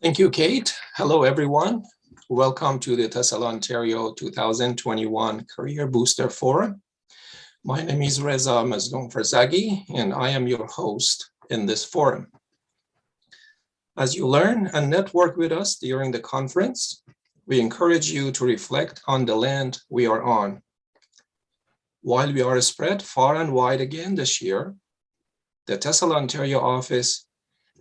Thank you, Kate. Hello, everyone. Welcome to the TESL Ontario 2021 Career Booster Forum. My name is Reza Mazloum Farzagi, and I am your host in this forum. As you learn and network with us during the conference, we encourage you to reflect on the land we are on. While we are spread far and wide again this year, the TESL Ontario office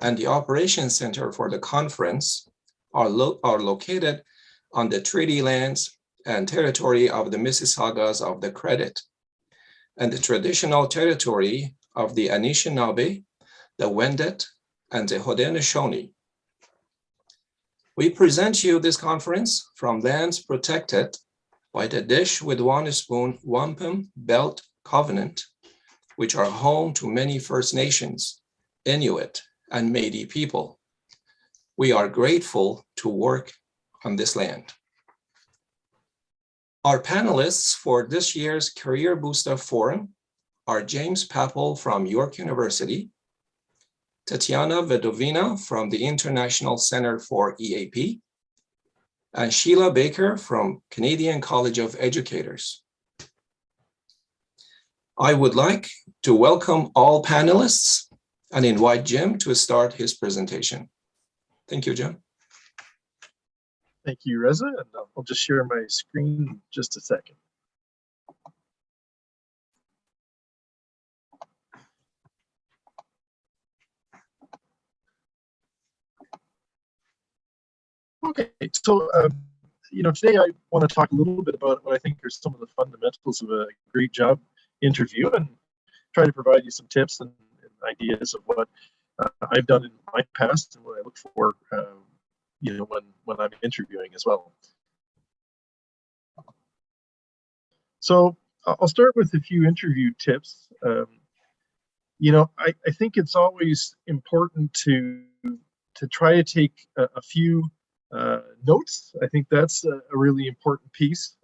and the Operations Center for the conference are located on the treaty lands and territory of the Mississaugas of the Credit and the traditional territory of the Anishinaabe, the Wendat, and the Haudenosaunee. We present you this conference from lands protected by the Dish with One Spoon Wampum Belt Covenant, which are home to many First Nations, Inuit, and Métis people. We are grateful to work on this land. Our panelists for this year's Career Booster Forum are James Papel from York University, Tatiana Vedovina from the International Center for EAP, and Sheila Baker from Canadian College of Educators. I would like to welcome all panelists and invite Jim to start his presentation. Thank you, Jim. Thank you, Reza, and I'll just share my screen in just a second. Okay, so today I want to talk a little bit about what I think are some of the fundamentals of a great job interview and try to provide you some tips and ideas of what I've done in my past and what I look for, when I'm interviewing as well. So I'll start with a few interview tips. I think it's always important to try to take a few notes. I think that's a really important piece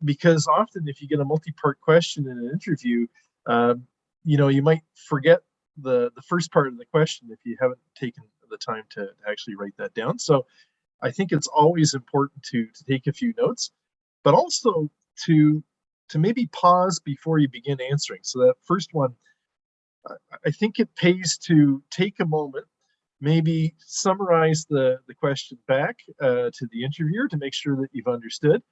because often if you get a multi-part question in an interview, you might forget the first part of the question if you haven't taken the time to actually write that down. So I think it's always important to take a few notes, but also to maybe pause before you begin answering. So that first one, I think it pays to take a moment, maybe summarize the question back to the interviewer to make sure that you've understood.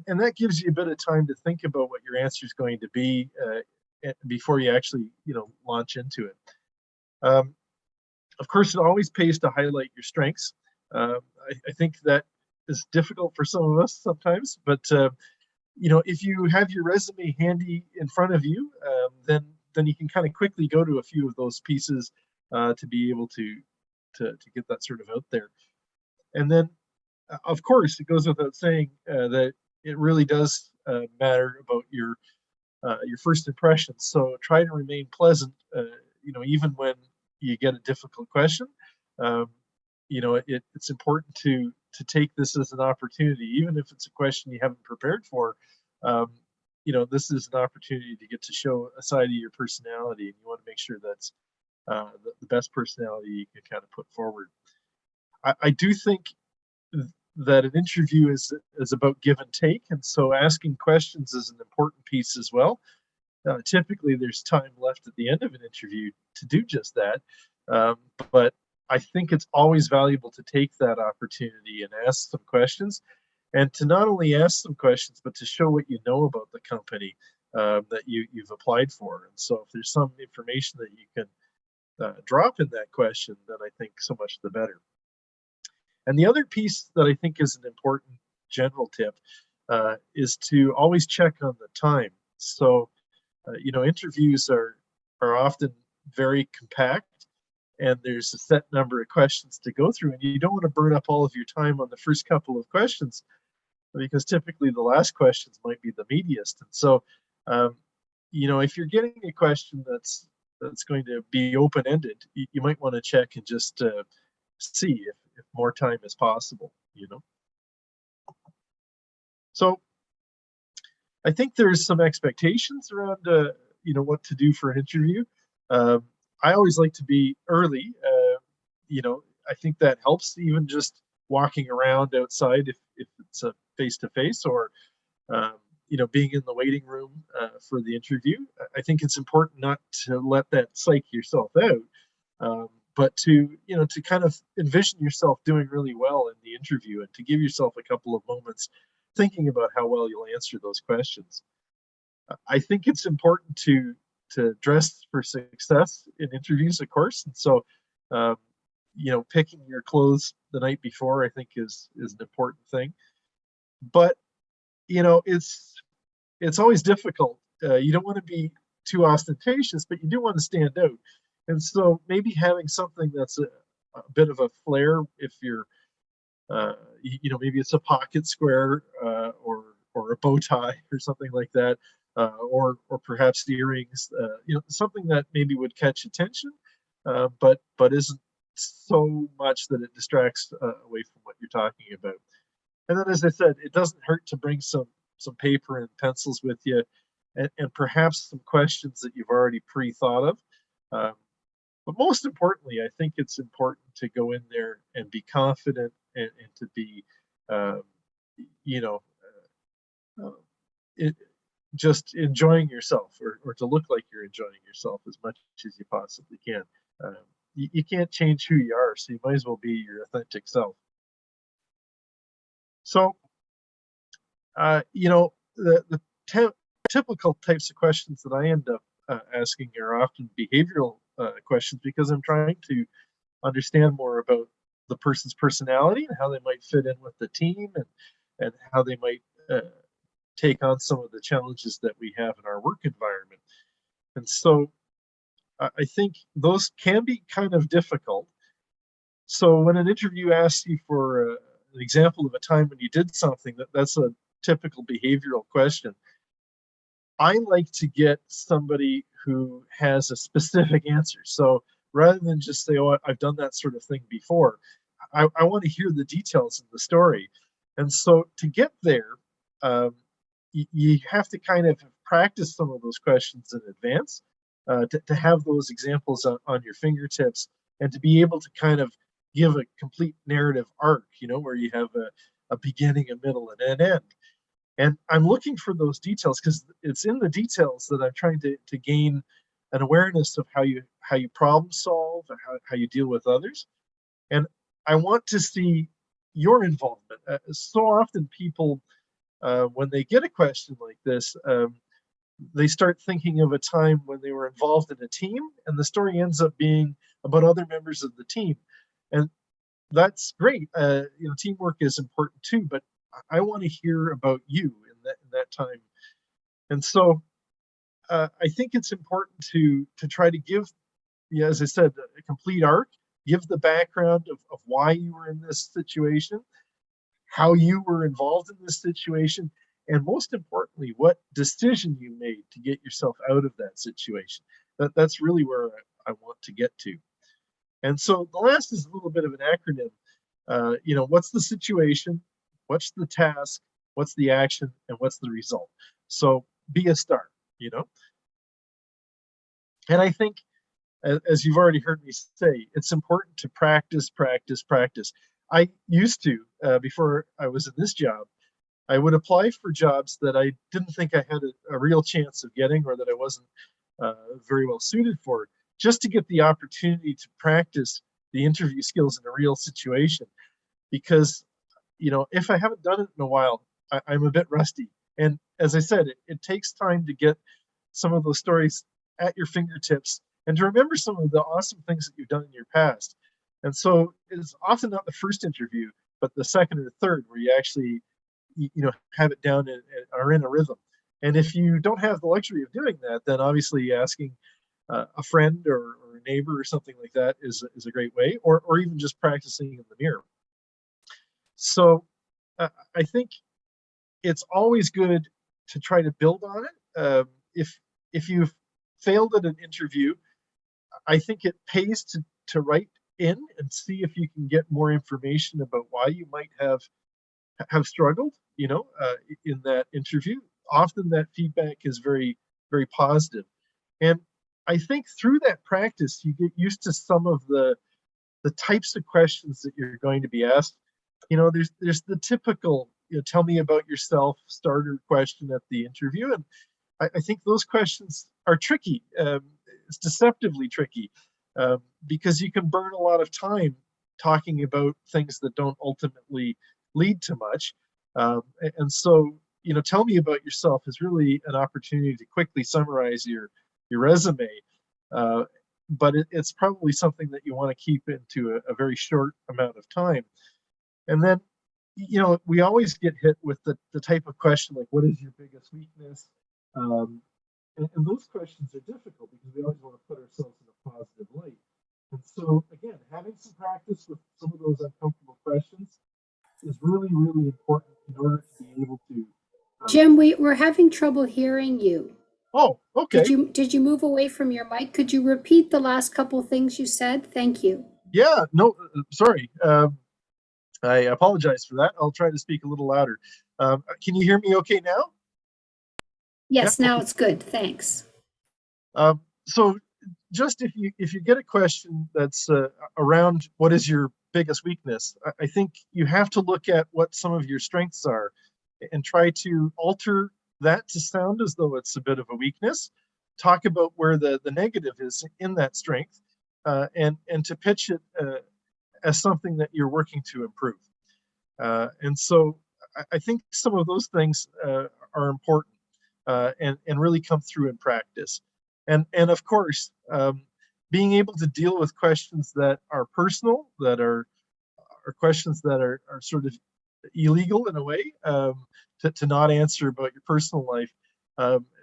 And that gives you a bit of time to think about what your answer is going to be before you actually, launch into it. Of course, it always pays to highlight your strengths. I think that is difficult for some of us sometimes, but if you have your resume handy in front of you, then you can kind of quickly go to a few of those pieces to be able to get that sort of out there. And then, of course, it goes without saying that it really does matter about your first impressions. So try to remain pleasant, even when you get a difficult question. It's important to take this as an opportunity, even if it's a question you haven't prepared for. This is an opportunity to get to show a side of your personality, and you want to make sure that's the best personality you can kind of put forward. I do think that an interview is about give and take, and so asking questions is an important piece as well. Typically, there's time left at the end of an interview to do just that, but I think it's always valuable to take that opportunity and ask some questions, and to not only ask some questions, but to show what you know about the company that you've applied for. And so if there's some information that you can drop in that question, then I think so much the better. And the other piece that I think is an important general tip is to always check on the time. So, interviews are often very compact, and there's a set number of questions to go through, and you don't want to burn up all of your time on the first couple of questions, because typically the last questions might be the meatiest. And so, if you're getting a question that's going to be open-ended, you might want to check and just see if more time is possible, So I think there's some expectations around, what to do for an interview. I always like to be early, I think that helps, even just walking around outside if it's a face-to-face, or being in the waiting room for the interview. I think it's important not to let that psych yourself out, but to kind of envision yourself doing really well in the interview, and to give yourself a couple of moments thinking about how well you'll answer those questions. I think it's important to dress for success in interviews, of course, and so picking your clothes the night before, I think, is an important thing. But it's always difficult. You don't want to be too ostentatious, but you do want to stand out. And so maybe having something that's a bit of a flair, if you're, maybe it's a pocket square, or a bow tie or something like that, or perhaps the earrings, something that maybe would catch attention, but isn't so much that it distracts away from what you're talking about. And then, as I said, it doesn't hurt to bring some paper and pencils with you, and perhaps some questions that you've already pre-thought of. But most importantly, I think it's important to go in there and be confident, and to be, just enjoying yourself, or to look like you're enjoying yourself as much as you possibly can. You can't change who you are, so you might as well be your authentic self. So, the typical types of questions that I end up asking are often behavioral questions, because I'm trying to understand more about the person's personality and how they might fit in with the team, and how they might take on some of the challenges that we have in our work environment. And so I think those can be kind of difficult. So when an interview asks you for an example of a time when you did something, that's a typical behavioral question. I like to get somebody who has a specific answer. So rather than just say, "Oh, I've done that sort of thing before," I want to hear the details of the story. And so to get there, you have to kind of practice some of those questions in advance, to have those examples on your fingertips, and to be able to kind of give a complete narrative arc, where you have a beginning, a middle, and an end. And I'm looking for those details, because it's in the details that I'm trying to gain an awareness of how you problem solve, and how you deal with others. And I want to see your involvement. So often people, when they get a question like this, they start thinking of a time when they were involved in a team, and the story ends up being about other members of the team. And that's great. Teamwork is important too, but I want to hear about you in that time. And so I think it's important to try to give, as I said, a complete arc, give the background of why you were in this situation, how you were involved in this situation, and most importantly, what decision you made to get yourself out of that situation. That's really where I want to get to. And so the last is a little bit of an acronym. What's the situation? What's the task? What's the action? And what's the result? So be a star, And I think, as you've already heard me say, it's important to practice, practice, practice. I used to, before I was in this job, I would apply for jobs that I didn't think I had a real chance of getting, or that I wasn't very well suited for, just to get the opportunity to practice the interview skills in a real situation. Because, if I haven't done it in a while, I'm a bit rusty. And as I said, it takes time to get some of those stories at your fingertips, and to remember some of the awesome things that you've done in your past. And so it's often not the first interview, but the second or third, where you actually have it down and are in a rhythm. And if you don't have the luxury of doing that, then obviously asking a friend or a neighbor or something like that is a great way, or even just practicing in the mirror. So I think it's always good to try to build on it. If you've failed at an interview, I think it pays to write in and see if you can get more information about why you might have struggled, in that interview. Often that feedback is very, very positive. And I think through that practice, you get used to some of the the types of questions that you're going to be asked. There's the typical, tell me about yourself starter question at the interview. And I think those questions are tricky. It's deceptively tricky because you can burn a lot of time talking about things that don't ultimately lead to much. And so, tell me about yourself is really an opportunity to quickly summarize your resume. But it's probably something that you want to keep into a very short amount of time. And then, we always get hit with the type of question like, what is your biggest weakness? And those questions are difficult because we always want to put ourselves in a positive light. And so, again, having some practice with some of those uncomfortable questions is really, really important in order to be able to. Jim, we're having trouble hearing you. Oh, okay. Did you move away from your mic? Could you repeat the last couple things you said? Thank you. Yeah, no, sorry. I apologize for that. I'll try to speak a little louder. Can you hear me okay now? Yes, yeah, now okay. It's good. Thanks. So just if you get a question that's around what is your biggest weakness, I think you have to look at what some of your strengths are and try to alter that to sound as though it's a bit of a weakness. Talk about where the negative is in that strength and to pitch it as something that you're working to improve. And so I think some of those things are important and really come through in practice. And of course, being able to deal with questions that are personal, that are questions that are sort of illegal in a way, to not answer about your personal life,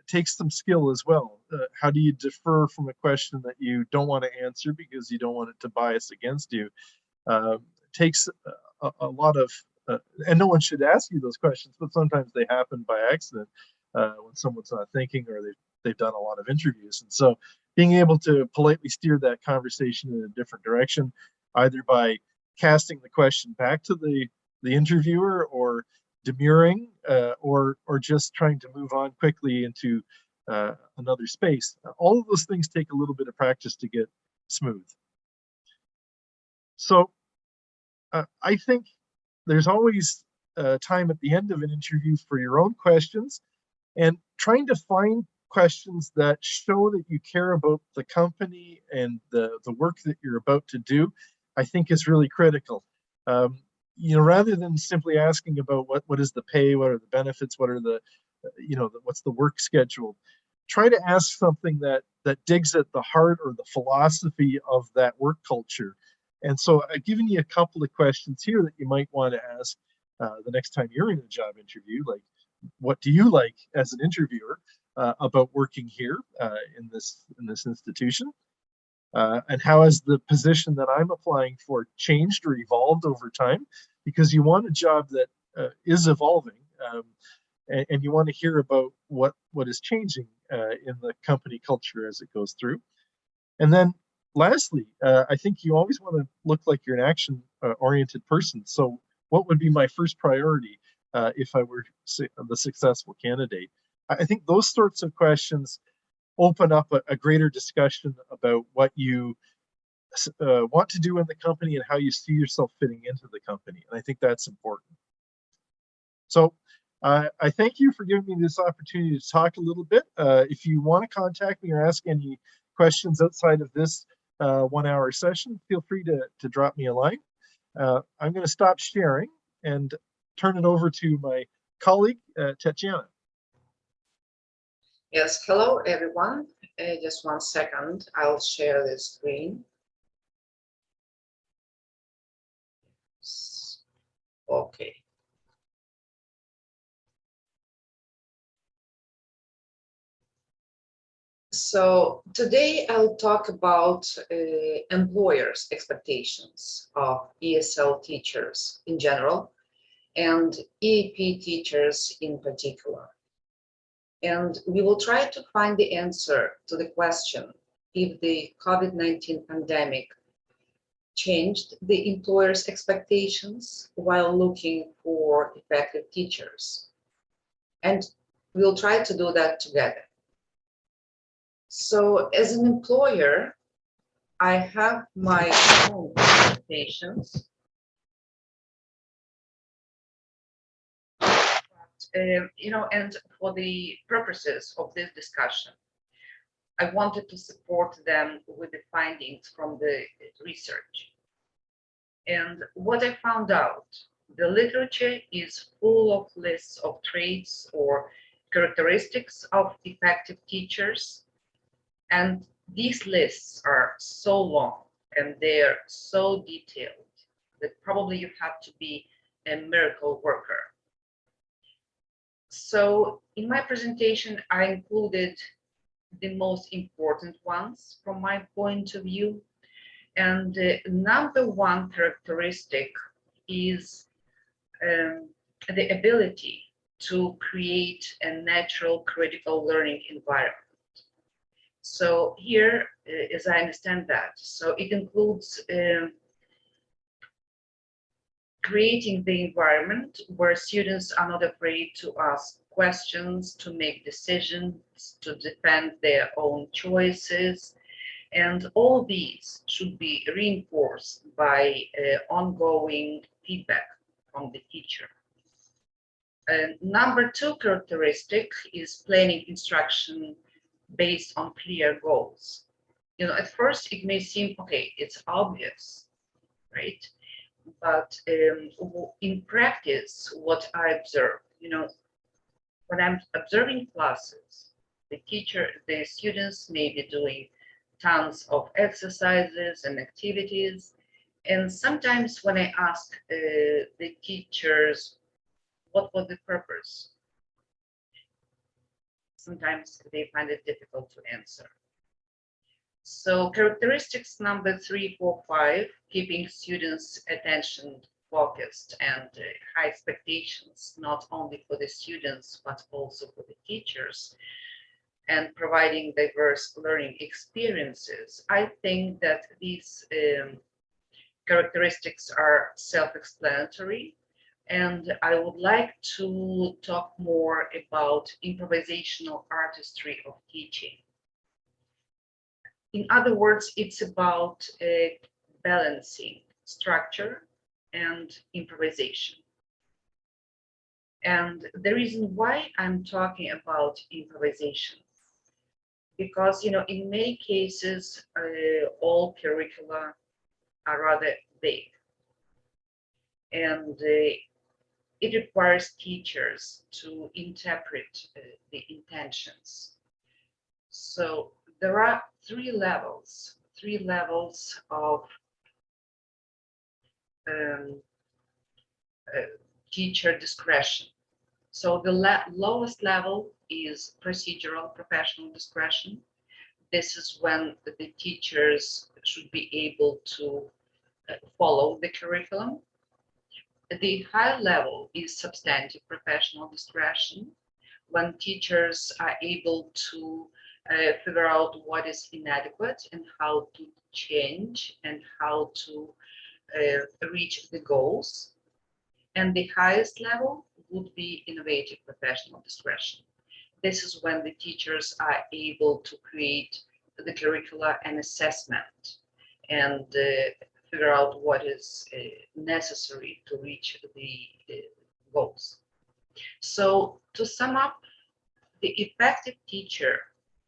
takes some skill as well. How do you defer from a question that you don't want to answer because you don't want it to bias against you? Takes a lot of, and no one should ask you those questions, but sometimes they happen by accident when someone's not thinking or they've done a lot of interviews. And so being able to politely steer that conversation in a different direction, either by casting the question back to the interviewer or demurring or just trying to move on quickly into another space. All of those things take a little bit of practice to get smooth. So I think there's always time at the end of an interview for your own questions, and trying to find questions that show that you care about the company and the work that you're about to do, I think is really critical. Rather than simply asking about what is the pay, what are the benefits, what are what's the work schedule, try to ask something that digs at the heart or the philosophy of that work culture. And so I've given you a couple of questions here that you might want to ask the next time you're in a job interview, like, what do you like as an interviewer about working here in this institution? And how has the position that I'm applying for changed or evolved over time? Because you want a job that is evolving, and you want to hear about what is changing in the company culture as it goes through. And then lastly, I think you always want to look like you're an action-oriented person. So what would be my first priority if I were the successful candidate? I think those sorts of questions open up a greater discussion about what you want to do in the company and how you see yourself fitting into the company. And I think that's important. So I thank you for giving me this opportunity to talk a little bit. If you want to contact me or ask any questions outside of this 1 hour session, feel free to drop me a line. I'm going to stop sharing and turn it over to my colleague, Tatiana. Yes, hello everyone. Just 1 second, I'll share the screen. Okay. So today I'll talk about employers' expectations of ESL teachers in general and EAP teachers in particular. And we will try to find the answer to the question if the COVID-19 pandemic changed the employers' expectations while looking for effective teachers. And we'll try to do that together. So as an employer, I have my own presentations. And for the purposes of this discussion, I wanted to support them with the findings from the research. And what I found out, the literature is full of lists of traits or characteristics of effective teachers. And these lists are so long and they're so detailed that probably you have to be a miracle worker. So in my presentation, I included the most important ones from my point of view. And the number one characteristic is the ability to create a natural critical learning environment. So here, as I understand that, so it includes creating the environment where students are not afraid to ask questions, to make decisions, to defend their own choices. And all these should be reinforced by ongoing feedback from the teacher. Number two characteristic is planning instruction based on clear goals. At first it may seem, okay, it's obvious, right? But in practice, what I observe, when I'm observing classes, the students may be doing tons of exercises and activities. And sometimes when I ask the teachers, what was the purpose? Sometimes they find it difficult to answer. So characteristics number 3, 4, 5, keeping students' attention focused and high expectations, not only for the students, but also for the teachers, and providing diverse learning experiences. I think that these characteristics are self-explanatory, and I would like to talk more about improvisational artistry of teaching. In other words, it's about balancing structure and improvisation. And the reason why I'm talking about improvisation, because in many cases, all curricula are rather vague, and it requires teachers to interpret the intentions. So there are three levels of teacher discretion. So the lowest level is procedural professional discretion. This is when the teachers should be able to follow the curriculum. The high level is substantive professional discretion, when teachers are able to figure out what is inadequate and how to change and how to reach the goals. And the highest level would be innovative professional discretion. This is when the teachers are able to create the curricula and assessment and figure out what is necessary to reach the goals. So to sum up, the effective teacher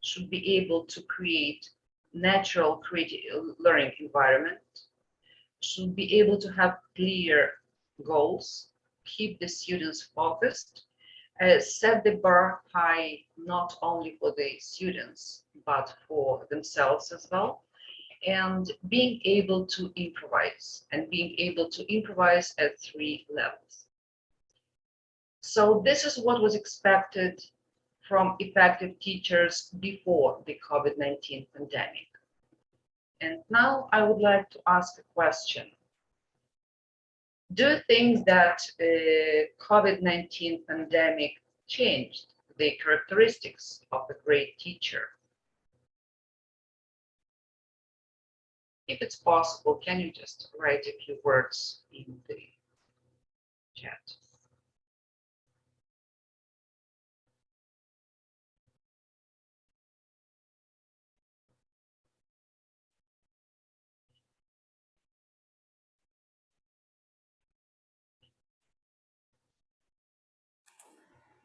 should be able to create natural creative learning environment, should be able to have clear goals, keep the students focused, set the bar high not only for the students but for themselves as well, and being able to improvise, and being able to improvise at 3 levels. So this is what was expected from effective teachers before the COVID-19 pandemic. And now I would like to ask a question. Do you think that COVID-19 pandemic changed the characteristics of a great teacher? If it's possible, can you just write a few words in the chat?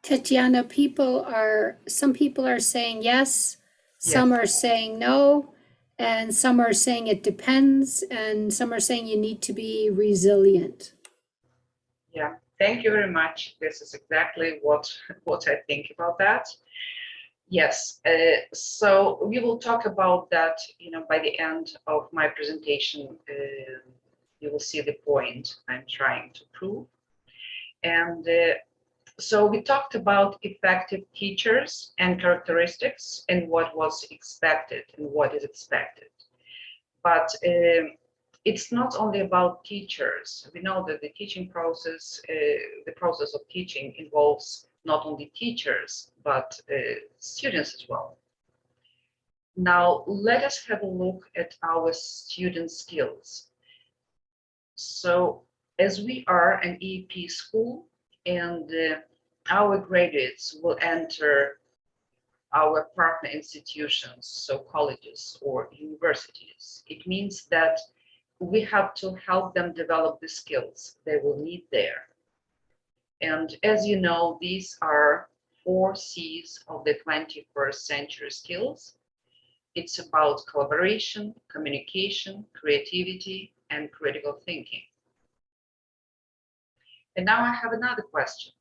Tatiana, some people are saying yes, some Yes. are saying no, and some are saying it depends, and some are saying you need to be resilient. Yeah, thank you very much. This is exactly what I think about that. Yes, so we will talk about that, by the end of my presentation. You will see the point I'm trying to prove. And so we talked about effective teachers and characteristics and what was expected and what is expected. But it's not only about teachers. We know that the teaching process, the process of teaching involves not only teachers, but students as well. Now, let us have a look at our student skills. So, as we are an EEP school and our graduates will enter our partner institutions, so colleges or universities, it means that we have to help them develop the skills they will need there. And as you know, these are 4 C's of the 21st century skills. It's about collaboration, communication, creativity, and critical thinking. And now I have another question.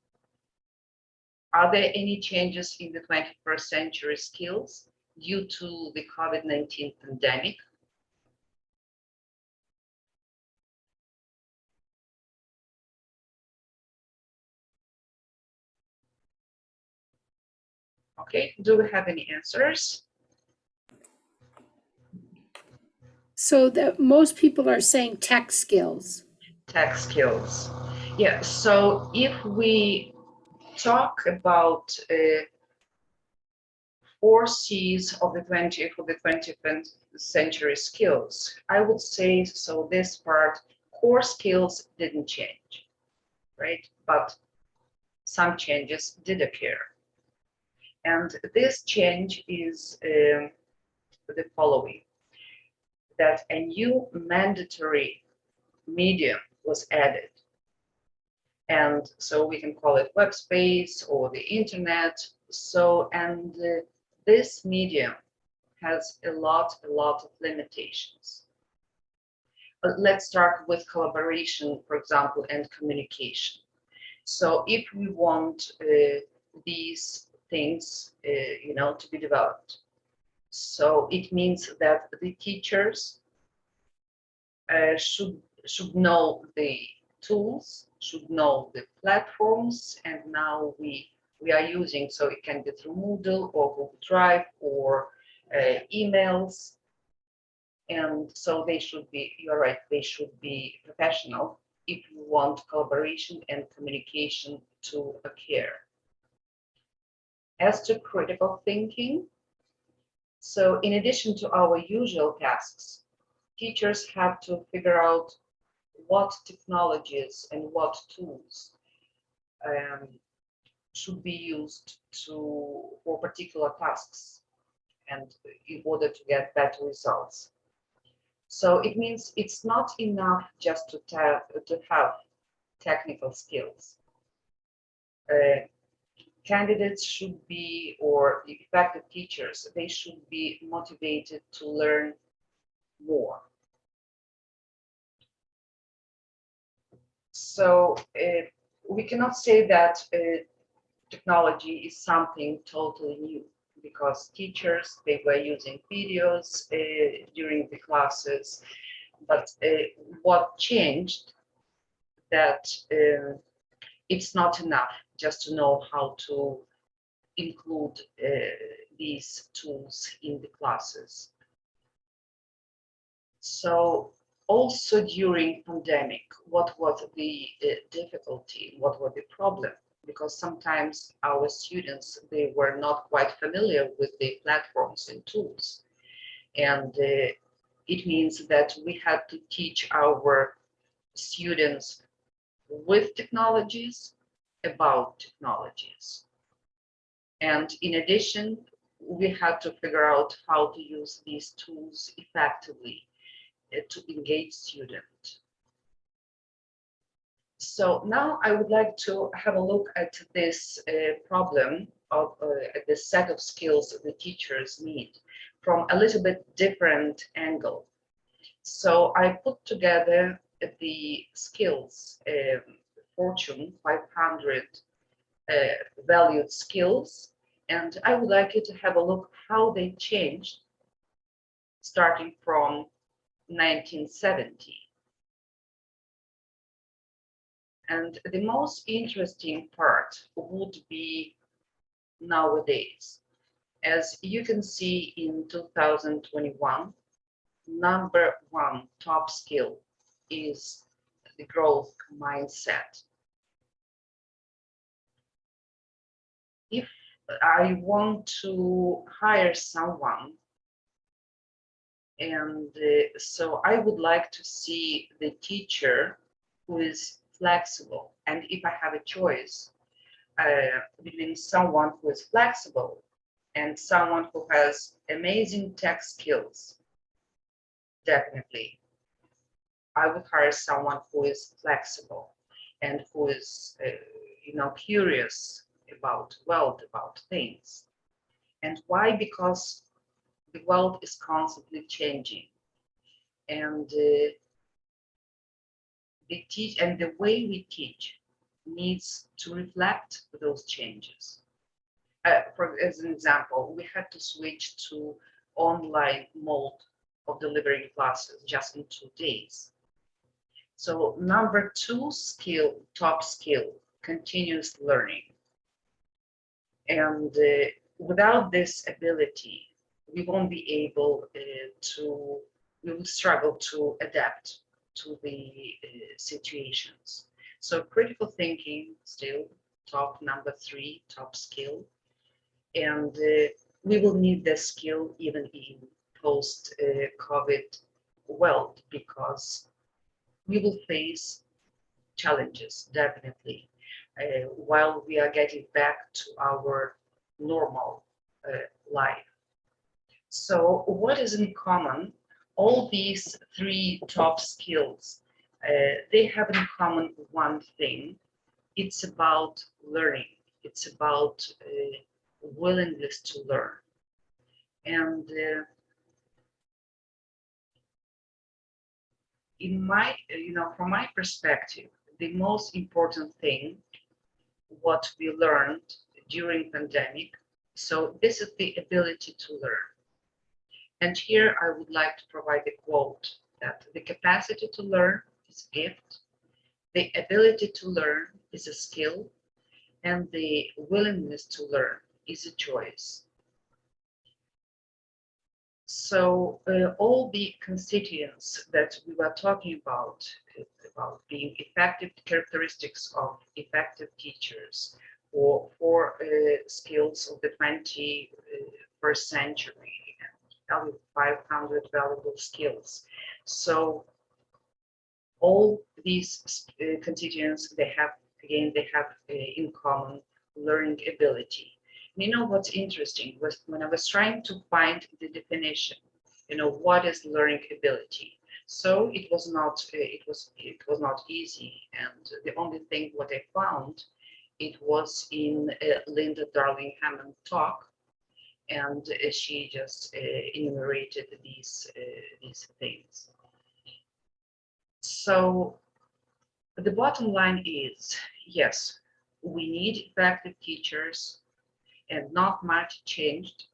Are there any changes in the 21st century skills due to the COVID-19 pandemic? Okay, do we have any answers? So that most people are saying tech skills. Tech skills. Yeah, so if we talk about 4 C's of the 21st century skills, I would say, so this part, core skills didn't change, right? But some changes did appear. And this change is the following, that a new mandatory medium was added. And so we can call it web space or the internet. So, and this medium has a lot of limitations. But let's start with collaboration, for example, and communication. So if we want these things, to be developed, so it means that the teachers should know the tools, should know the platforms, and now we are using, so it can be through Moodle or Google Drive or emails. And so they should be, you're right, they should be professional if you want collaboration and communication to occur. As to critical thinking, so in addition to our usual tasks, teachers have to figure out what technologies and what tools should be used for particular tasks and in order to get better results. So it means it's not enough just to have technical skills. Candidates should be, or effective teachers, they should be motivated to learn more. So we cannot say that technology is something totally new, because teachers, they were using videos during the classes, but what changed, that it's not enough just to know how to include these tools in the classes. So also during pandemic, what was the difficulty, what was the problem? Because sometimes our students, they were not quite familiar with the platforms and tools. And it means that we had to teach our students with technologies, about technologies. And in addition, we had to figure out how to use these tools effectively to engage students. So now I would like to have a look at this problem of at the set of skills the teachers need from a little bit different angle. So I put together the skills, Fortune 500 valued skills, and I would like you to have a look how they changed starting from 1970. And the most interesting part would be nowadays. As you can see in 2021, number one top skill is the growth mindset. If I want to hire someone, and so I would like to see the teacher who is flexible. And if I have a choice between someone who is flexible and someone who has amazing tech skills, definitely I would hire someone who is flexible and who is curious about world, about things. And why? Because the world is constantly changing, and the way we teach needs to reflect those changes. As an example, we had to switch to online mode of delivering classes just in 2 days. So number two skill, top skill, continuous learning. And without this ability, we won't be able we would struggle to adapt to the situations. So critical thinking, still top number three, top skill. And we will need this skill even in post-COVID world, because we will face challenges, definitely, while we are getting back to our normal life. So what is in common? All these three top skills, they have in common one thing. It's about learning. It's about willingness to learn. And from my perspective, the most important thing, what we learned during pandemic, so this is the ability to learn. And here I would like to provide a quote that the capacity to learn is a gift, the ability to learn is a skill, and the willingness to learn is a choice. So all the constituents that we were talking about being effective characteristics of effective teachers, or four skills of the 21st century, and 500 valuable skills. So all these constituents, they have in common learning ability. You know what's interesting was when I was trying to find the definition, what is learning ability? So it was not easy, and the only thing what I found, it was in Linda Darling Hammond talk, and she just enumerated these things. So the bottom line is, yes, we need effective teachers, and not much changed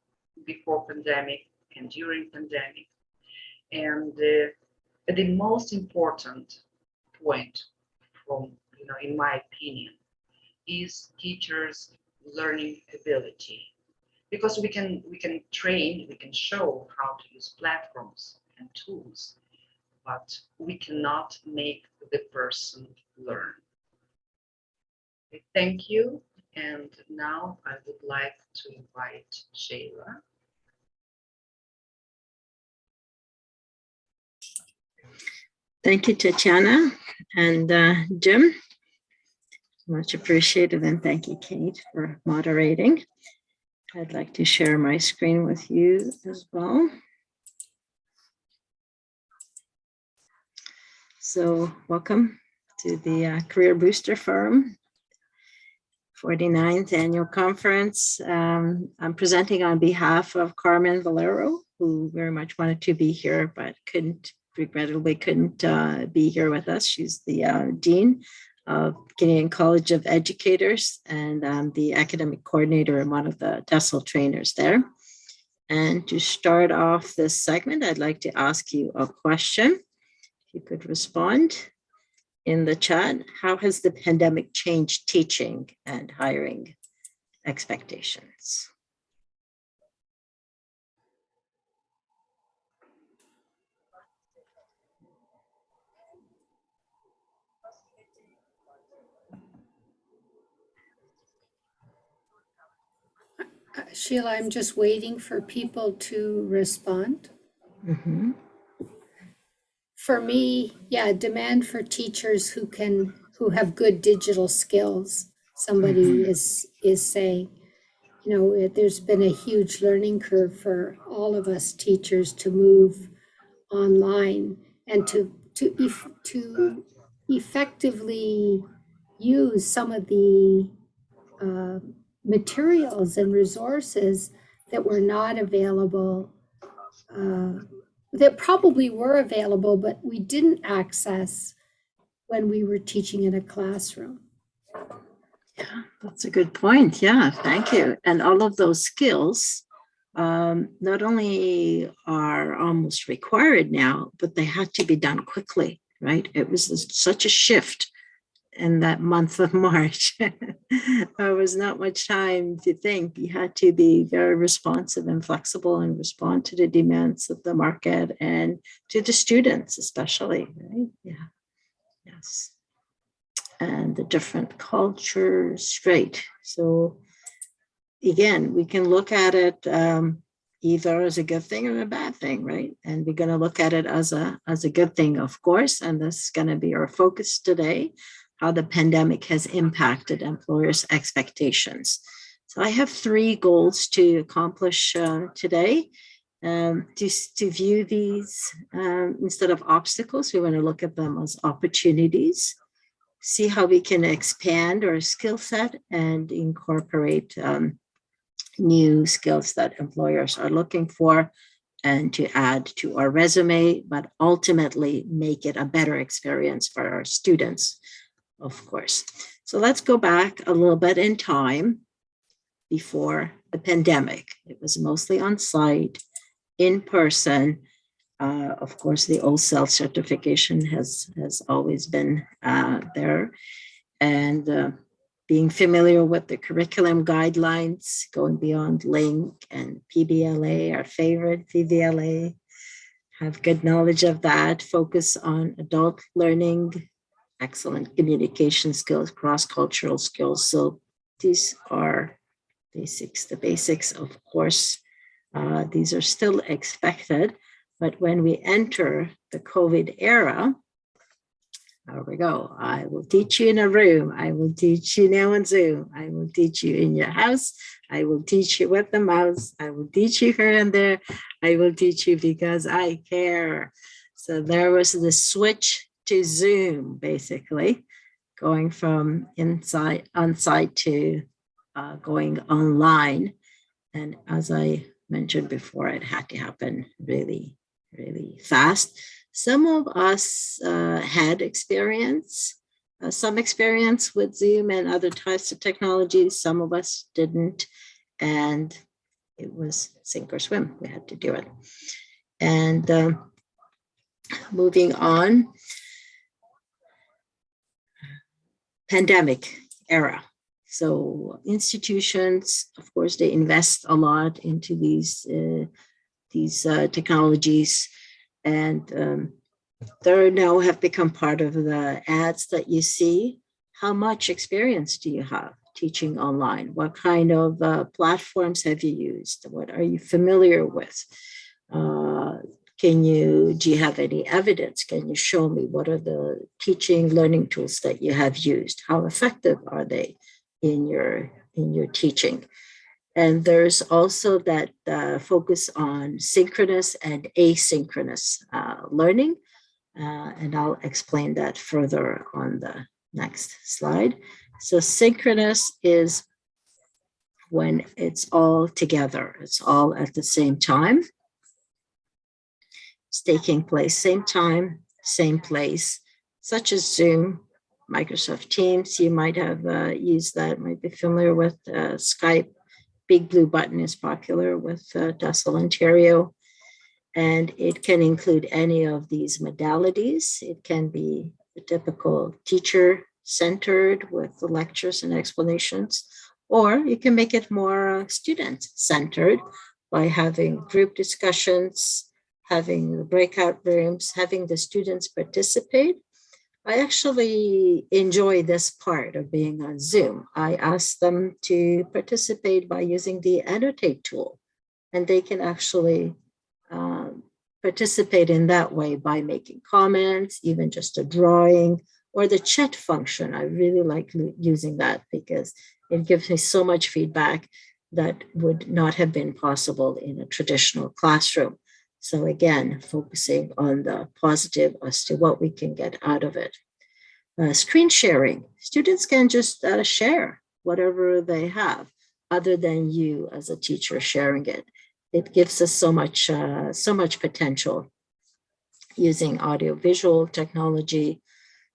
before pandemic and during pandemic. And the most important point, from in my opinion, is teachers' learning ability, because we can train, we can show how to use platforms and tools, but we cannot make the person learn. Okay, thank you. And now I would like to invite Shayla. Thank you, Tatiana and Jim. Much appreciated, and thank you, Kate, for moderating. I'd like to share my screen with you as well. So welcome to the Career Booster Forum, 49th Annual Conference. I'm presenting on behalf of Carmen Valero, who very much wanted to be here, but regrettably couldn't be here with us. She's the Dean of Canadian College of Educators, and I'm the academic coordinator and one of the TESL trainers there. And to start off this segment, I'd like to ask you a question. If you could respond in the chat. How has the pandemic changed teaching and hiring expectations? Sheila, I'm just waiting for people to respond. Mm-hmm. For me, yeah, demand for teachers who have good digital skills. Somebody is saying, there's been a huge learning curve for all of us teachers to move online and to effectively use some of the materials and resources that were not available, that probably were available, but we didn't access when we were teaching in a classroom. Yeah, that's a good point. Yeah, thank you. And all of those skills not only are almost required now, but they had to be done quickly, right? It was such a shift in that month of March. There was not much time to think. You had to be very responsive and flexible and respond to the demands of the market and to the students especially, right? Yeah, yes. And the different cultures, great. So again, we can look at it either as a good thing or a bad thing, right? And we're going to look at it as a good thing, of course. And this is going to be our focus today, how the pandemic has impacted employers' expectations. So I have 3 goals to accomplish today. To view these instead of obstacles, we want to look at them as opportunities, see how we can expand our skill set and incorporate new skills that employers are looking for and to add to our resume, but ultimately make it a better experience for our students, of course. So let's go back a little bit in time before the pandemic. It was mostly on site, in person. Of course, the OSEL certification has always been there. And being familiar with the curriculum guidelines, going beyond LINC and PBLA, our favorite PBLA, have good knowledge of that, focus on adult learning, excellent communication skills, cross-cultural skills. So these are basics, the basics, of course. These are still expected, but when we enter the COVID era, here we go. I will teach you in a room. I will teach you now on Zoom. I will teach you in your house. I will teach you with the mouse. I will teach you here and there. I will teach you because I care. So there was the switch to Zoom, basically, going from on-site to going online. And as I mentioned before, it had to happen really, really fast. Some of us had some experience with Zoom and other types of technologies. Some of us didn't. And it was sink or swim. We had to do it. And moving on, pandemic era. So institutions, of course, they invest a lot into these technologies. And they now have become part of the ads that you see. How much experience do you have teaching online? What kind of platforms have you used? What are you familiar with? Do you have any evidence? Can you show me what are the teaching learning tools that you have used? How effective are they in your teaching? And there's also that focus on synchronous and asynchronous learning. And I'll explain that further on the next slide. So synchronous is when it's all together. It's all at the same time. It's taking place same time, same place, such as Zoom, Microsoft Teams. You might have used that, might be familiar with Skype. Big blue button is popular with TESL Ontario. And it can include any of these modalities. It can be the typical teacher-centered with the lectures and explanations, or you can make it more student-centered by having group discussions, having the breakout rooms, having the students participate. I actually enjoy this part of being on Zoom. I ask them to participate by using the annotate tool, and they can actually participate in that way by making comments, even just a drawing, or the chat function. I really like using that because it gives me so much feedback that would not have been possible in a traditional classroom. So again, focusing on the positive as to what we can get out of it. Screen sharing. Students can just share whatever they have other than you as a teacher sharing it. It gives us so much potential using audiovisual technology.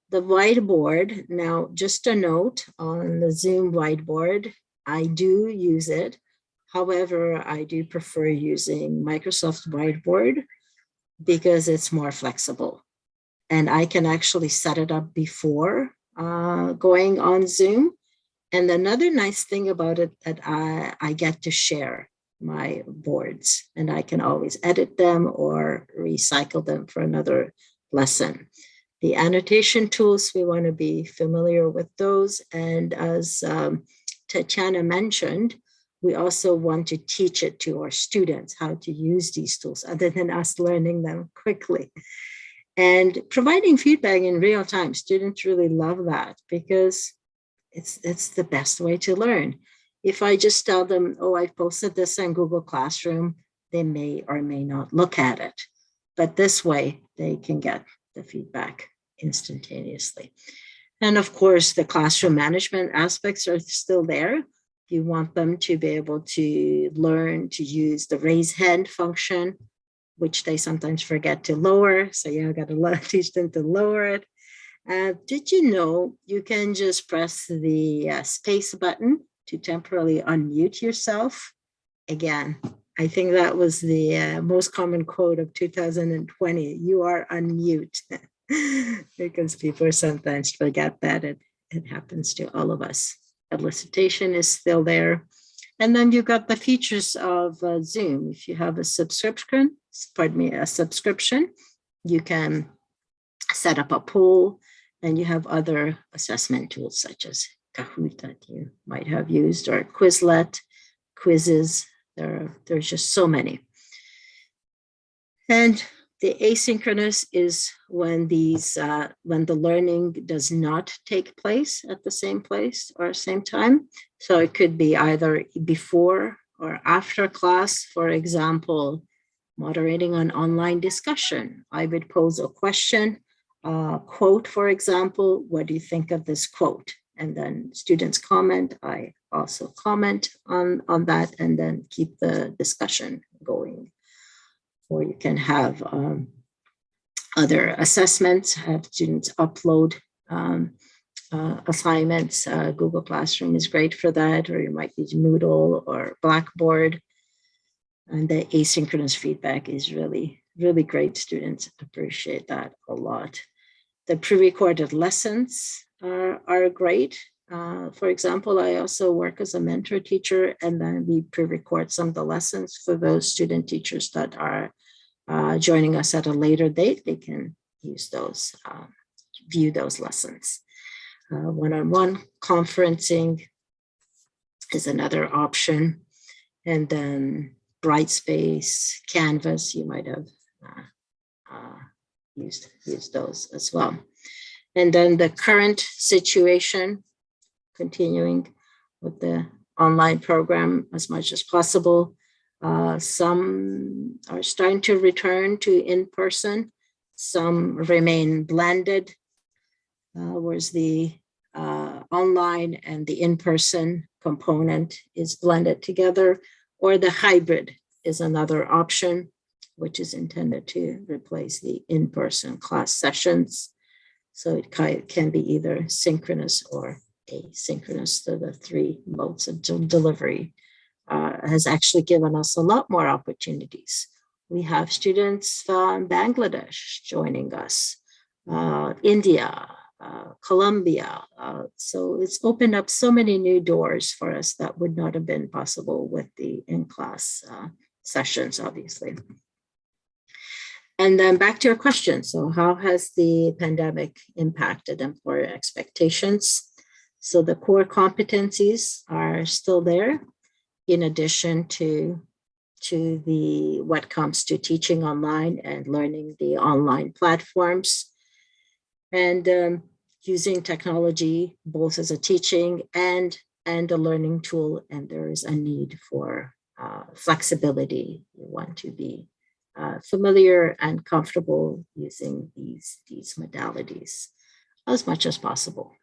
The whiteboard, now just a note on the Zoom whiteboard, I do use it. However, I do prefer using Microsoft Whiteboard because it's more flexible. And I can actually set it up before going on Zoom. And another nice thing about it that I get to share my boards, and I can always edit them or recycle them for another lesson. The annotation tools, we want to be familiar with those. And as Tatiana mentioned, we also want to teach it to our students how to use these tools other than us learning them quickly. And providing feedback in real time, students really love that because it's the best way to learn. If I just tell them, oh, I posted this on Google Classroom, they may or may not look at it. But this way, they can get the feedback instantaneously. And of course, the classroom management aspects are still there. You want them to be able to learn to use the raise hand function, which they sometimes forget to lower. So you got to teach them to lower it. Did you know you can just press the space button to temporarily unmute yourself? Again, I think that was the most common quote of 2020. You are unmute. Because people sometimes forget that it happens to all of us. Elicitation is still there. And then you've got the features of Zoom. If you have a subscription, you can set up a poll, and you have other assessment tools such as Kahoot that you might have used, or Quizlet, quizzes. There's just so many. And the asynchronous is when when the learning does not take place at the same place or same time. So it could be either before or after class. For example, moderating an online discussion. I would pose a question, quote, for example, what do you think of this quote? And then students comment. I also comment on that, and then keep the discussion going. Or you can have other assessments, have students upload assignments. Google Classroom is great for that, or you might use Moodle or Blackboard. And the asynchronous feedback is really, really great. Students appreciate that a lot. The pre-recorded lessons are great. For example, I also work as a mentor teacher, and then we pre-record some of the lessons for those student teachers that are joining us at a later date. They can use those, view those lessons. One-on-one conferencing is another option. And then Brightspace, Canvas, you might have used those as well. And then the current situation, continuing with the online program as much as possible. Some are starting to return to in-person. Some remain blended, whereas the online and the in-person component is blended together, or the hybrid is another option, which is intended to replace the in-person class sessions. So it can be either synchronous or asynchronous. So the three modes of delivery has actually given us a lot more opportunities. We have students from Bangladesh joining us, India, Colombia. So it's opened up so many new doors for us that would not have been possible with the in-class sessions, obviously. And then back to your question. So how has the pandemic impacted employer expectations? So the core competencies are still there, in addition to the what comes to teaching online and learning the online platforms, and using technology both as a teaching and a learning tool. And there is a need for flexibility. You want to be familiar and comfortable using these modalities as much as possible.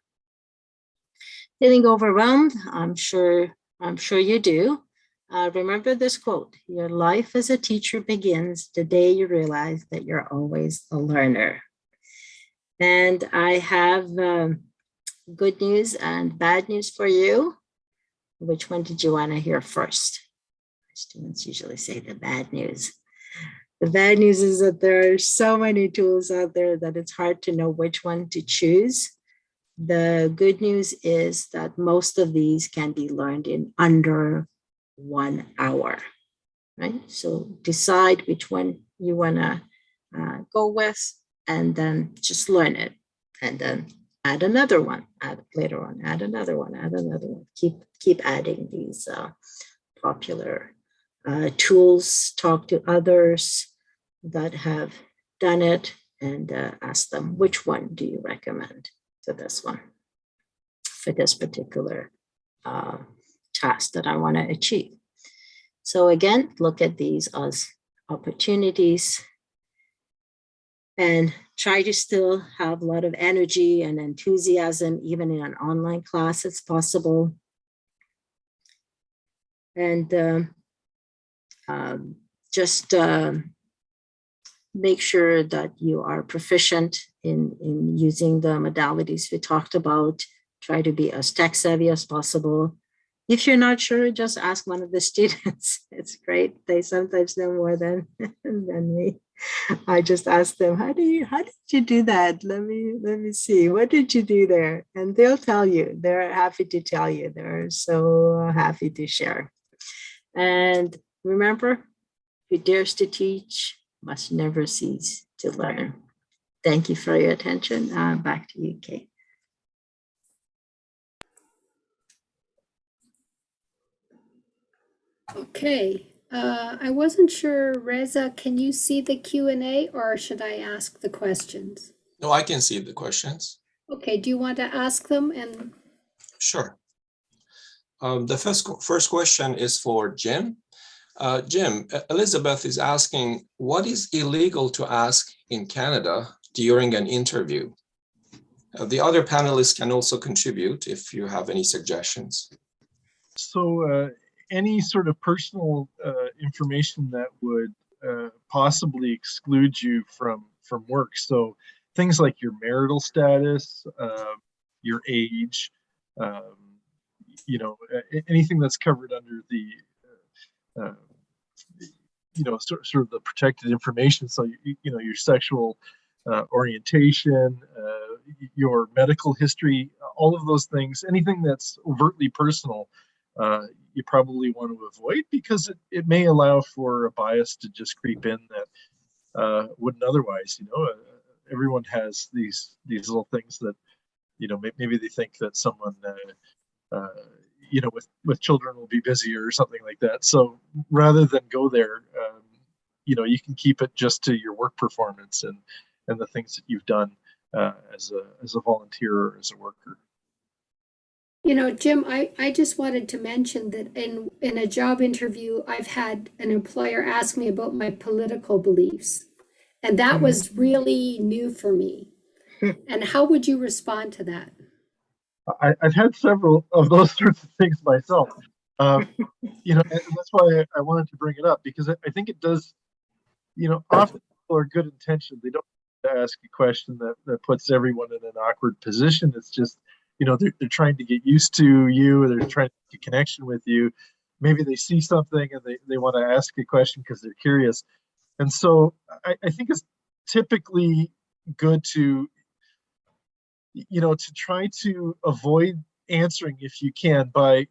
Feeling overwhelmed? I'm sure you do. Remember this quote: your life as a teacher begins the day you realize that you're always a learner. And I have good news and bad news for you. Which one did you want to hear first? Students usually say the bad news. The bad news is that there are so many tools out there that it's hard to know which one to choose. The good news is that most of these can be learned in under 1 hour, right? So decide which one you want to go with, and then just learn it, and then add another one, later on, add another one, add another one. Keep adding these popular tools. Talk to others that have done it, and ask them, which one do you recommend for this one, for this particular task that I want to achieve? So again, look at these as opportunities and try to still have a lot of energy and enthusiasm, even in an online class, it's possible. And just make sure that you are proficient in using the modalities we talked about. Try to be as tech savvy as possible. If you're not sure, just ask one of the students. It's great. They sometimes know more than me. I just ask them, how did you do that? Let me see. What did you do there? And they'll tell you. They're happy to tell you. They're so happy to share. And remember, who dares to teach must never cease to learn. Thank you for your attention. Back to you, Kate. Okay, I wasn't sure, Reza, can you see the Q&A or should I ask the questions? No, I can see the questions. Okay, do you want to ask them? And Sure. The first question is for Jim. Jim, Elizabeth is asking, what is illegal to ask in Canada during an interview? The other panelists can also contribute if you have any suggestions. So any sort of personal information that would possibly exclude you from work. So things like your marital status, your age, anything that's covered under the sort of the protected information. So your sexual orientation, your medical history, all of those things, anything that's overtly personal, you probably want to avoid, because it may allow for a bias to just creep in that wouldn't otherwise. Everyone has these little things that maybe they think that someone with children will be busier or something like that. So rather than go there, you can keep it just to your work performance and the things that you've done as a volunteer or as a worker. Jim, I just wanted to mention that in a job interview, I've had an employer ask me about my political beliefs. And that was really new for me. And how would you respond to that? I've had several of those sorts of things myself. You know, and that's why I wanted to bring it up, because I think it does, you know, often people are good intentioned. They don't ask a question that puts everyone in an awkward position. It's just, you know, they're trying to get used to you, or they're trying to make a connection with you. Maybe they see something and they want to ask a question because they're curious. And so I think it's typically good to, you know, to try to avoid answering if you can by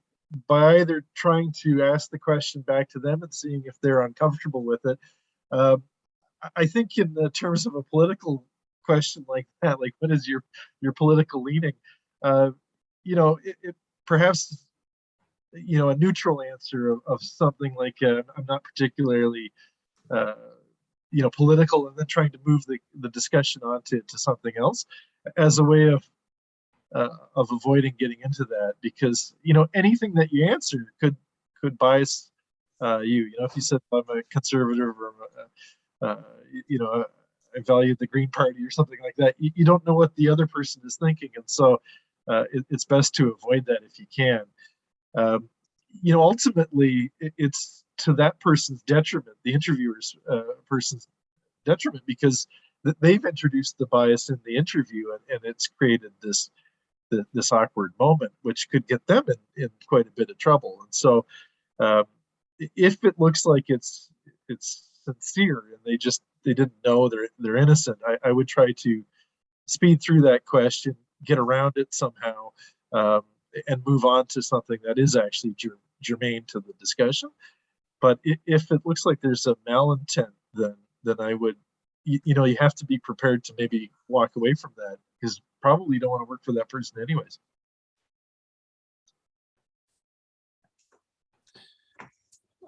either trying to ask the question back to them and seeing if they're uncomfortable with it. I think in the terms of a political question like that, like what is your political leaning? You know, it perhaps, you know, a neutral answer of something like I'm not particularly you know, political, and then trying to move the discussion on to something else as a way of avoiding getting into that, because, you know, anything that you answer could bias you. You know, if you said I'm a conservative, or you know, I value the Green Party or something like that, you don't know what the other person is thinking, and so it's best to avoid that if you can. You know, ultimately, it's to that person's detriment, the interviewer's person's detriment, because they've introduced the bias in the interview, and it's created this awkward moment, which could get them in quite a bit of trouble. And so, if it looks like it's sincere and they didn't know, they're innocent, I would try to speed through that question, get around it somehow, and move on to something that is actually germane to the discussion. But if it looks like there's a malintent, then I would, you know, you have to be prepared to maybe walk away from that, because probably you don't want to work for that person anyways.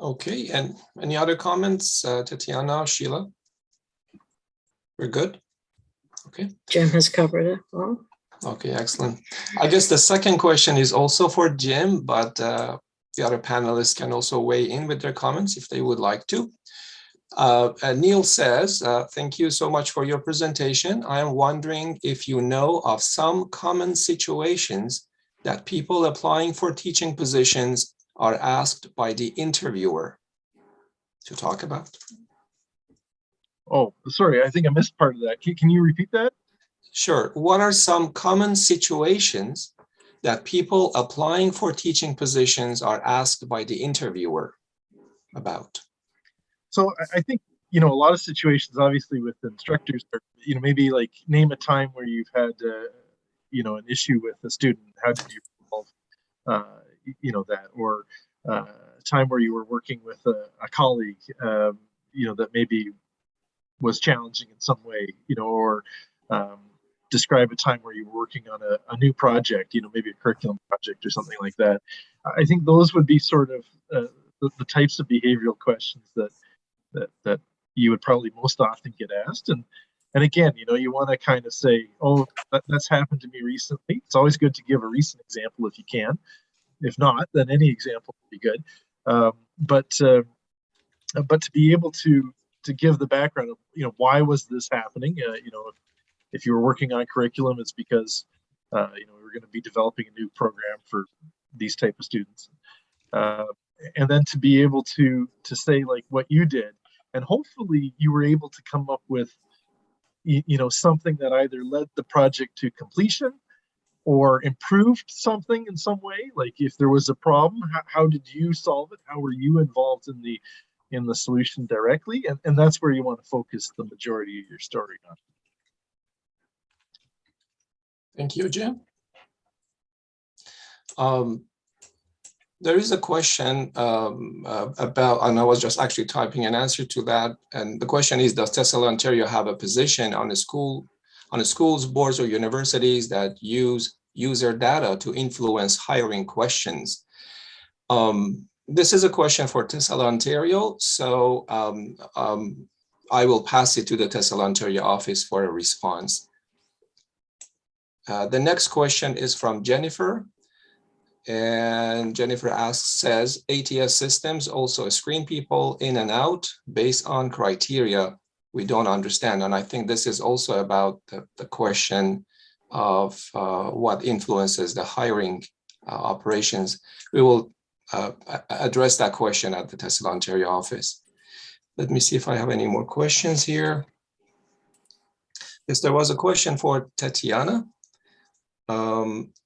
Okay, and any other comments, Tatiana, Sheila? We're good? Okay. Jim has covered it well. Okay, excellent. I guess the second question is also for Jim, but the other panelists can also weigh in with their comments if they would like to. Neil says, thank you so much for your presentation. I am wondering if you know of some common situations that people applying for teaching positions are asked by the interviewer to talk about. Oh, sorry, I think I missed part of that. Can you repeat that? Sure. What are some common situations that people applying for teaching positions are asked by the interviewer about? So I think, you know, a lot of situations, obviously, with instructors, are, you know, maybe like name a time where you've had, you know, an issue with a student. How did you resolve, you know, that? Or a time where you were working with a colleague, you know, that maybe was challenging in some way, you know, or describe a time where you were working on a new project, you know, maybe a curriculum project or something like that. I think those would be sort of the types of behavioral questions that you would probably most often get asked. And again, you know, you want to kind of say, oh, that's happened to me recently. It's always good to give a recent example if you can. If not, then any example would be good. But to be able to give the background of, you know, why was this happening? You know, if you were working on curriculum, it's because you know, we're going to be developing a new program for these type of students. And then to be able to say like what you did, and hopefully you were able to come up with, you know, something that either led the project to completion or improved something in some way. Like if there was a problem, how did you solve it? How were you involved in the solution directly? And that's where you want to focus the majority of your story on. Thank you, Jim. There is a question about, and I was just actually typing an answer to that. And the question is, does TESL Ontario have a position on the schools, boards, or universities that use user data to influence hiring questions? This is a question for TESL Ontario, so I will pass it to the TESL Ontario office for a response. The next question is from Jennifer. And Jennifer says, ATS systems also screen people in and out based on criteria. we don't understand. And I think this is also about the question of what influences the hiring operations. We will address that question at the TESL Ontario office. Let me see if I have any more questions here. Yes, there was a question for Tatiana.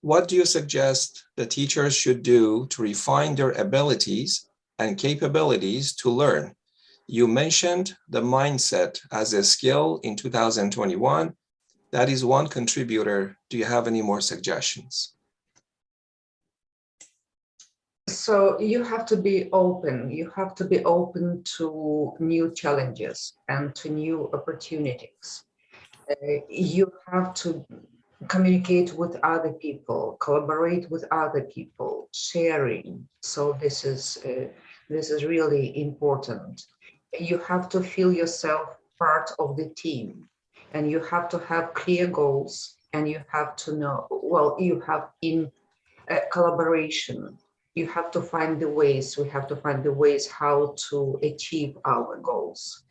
What do you suggest the teachers should do to refine their abilities and capabilities to learn? You mentioned the mindset as a skill in 2021. That is one contributor. Do you have any more suggestions? So you have to be open. You have to be open to new challenges and to new opportunities. You have to communicate with other people, collaborate with other people, sharing. So this is really important. You have to feel yourself part of the team, and you have to have clear goals, and you have to know, well, you have in collaboration, you have to find the ways, we have to find the ways how to achieve our goals.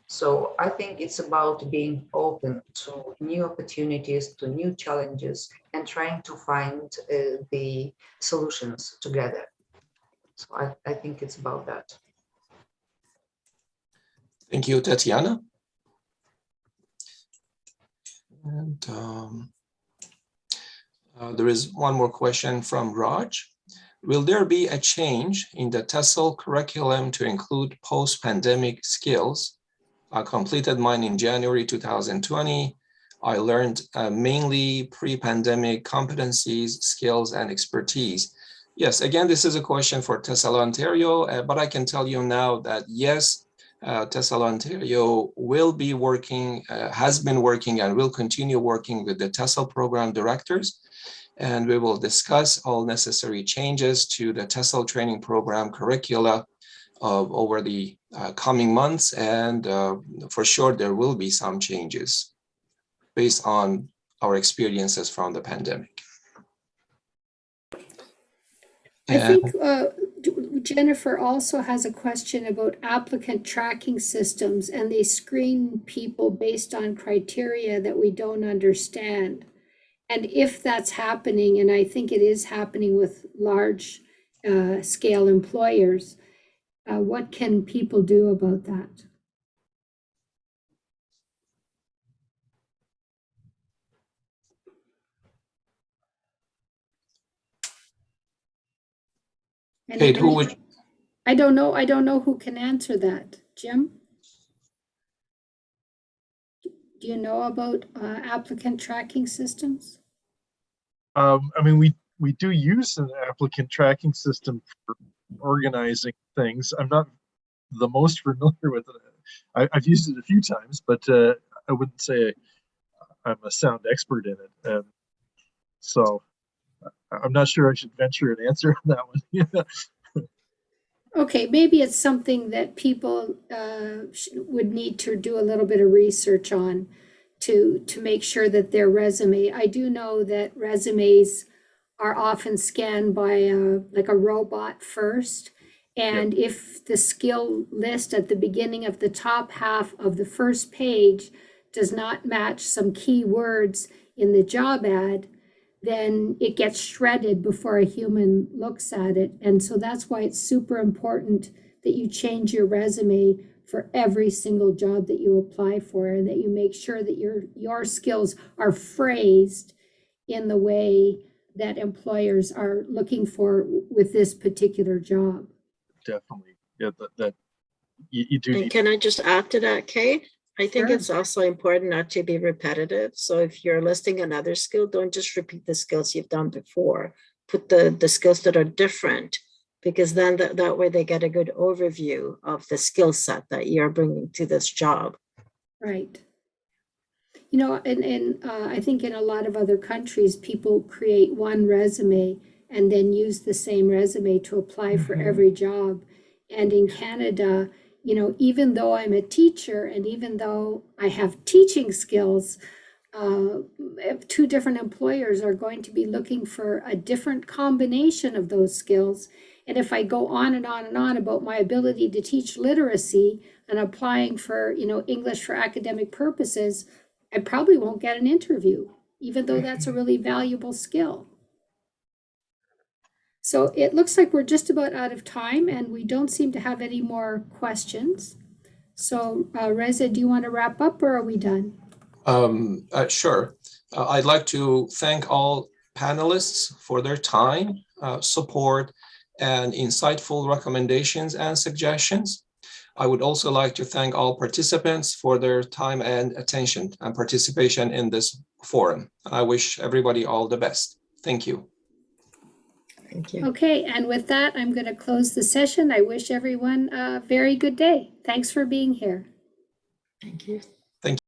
So I think it's about being open to new opportunities, to new challenges, and trying to find the solutions together. So I think it's about that. Thank you, Tatiana. And there is one more question from Raj. Will there be a change in the TESL curriculum to include post-pandemic skills? I completed mine in January 2020. I learned mainly pre-pandemic competencies, skills, and expertise. Yes, again, this is a question for TESL Ontario, but I can tell you now that yes, TESL Ontario will be working, has been working, and will continue working with the TESL program directors. And we will discuss all necessary changes to the TESL training program curricula over the coming months, and for sure there will be some changes based on our experiences from the pandemic. I think Jennifer also has a question about applicant tracking systems, and they screen people based on criteria that we don't understand. And if that's happening, and I think it is happening with large scale employers, what can people do about that? Kate, who would? I don't know who can answer that. Jim? Do you know about applicant tracking systems? I mean, we do use an applicant tracking system for organizing things. I'm not the most familiar with it. I've used it a few times, but I wouldn't say I'm a sound expert in it. So I'm not sure I should venture an answer on that one. Okay, maybe it's something that people would need to do a little bit of research on to make sure that their resume. I do know that resumes are often scanned by like a robot first. And if the skill list at the beginning of the top half of the first page does not match some key words in the job ad, then it gets shredded before a human looks at it. And so that's why it's super important that you change your resume for every single job that you apply for, and that you make sure that your skills are phrased in the way that employers are looking for with this particular job. Definitely. Yeah, that you do And need. can I just add to that, Kate? I think Sure. it's also important not to be repetitive. So if you're listing another skill, don't just repeat the skills you've done before. Put the skills that are different, because then that way they get a good overview of the skill set that you're bringing to this job. Right. You know, and I think in a lot of other countries, people create one resume and then use the same resume to apply for every job. And in Canada, you know, even though I'm a teacher and even though I have teaching skills, two different employers are going to be looking for a different combination of those skills. And if I go on and on and on about my ability to teach literacy and applying for, English for academic purposes, I probably won't get an interview, even though that's a really valuable skill. So it looks like we're just about out of time and we don't seem to have any more questions. So Reza, do you want to wrap up or are we done? Sure. I'd like to thank all panelists for their time, support, and insightful recommendations and suggestions. I would also like to thank all participants for their time and attention and participation in this forum. I wish everybody all the best. Thank you. Thank you. Okay, and with that, I'm going to close the session. I wish everyone a very good day. Thanks for being here. Thank you.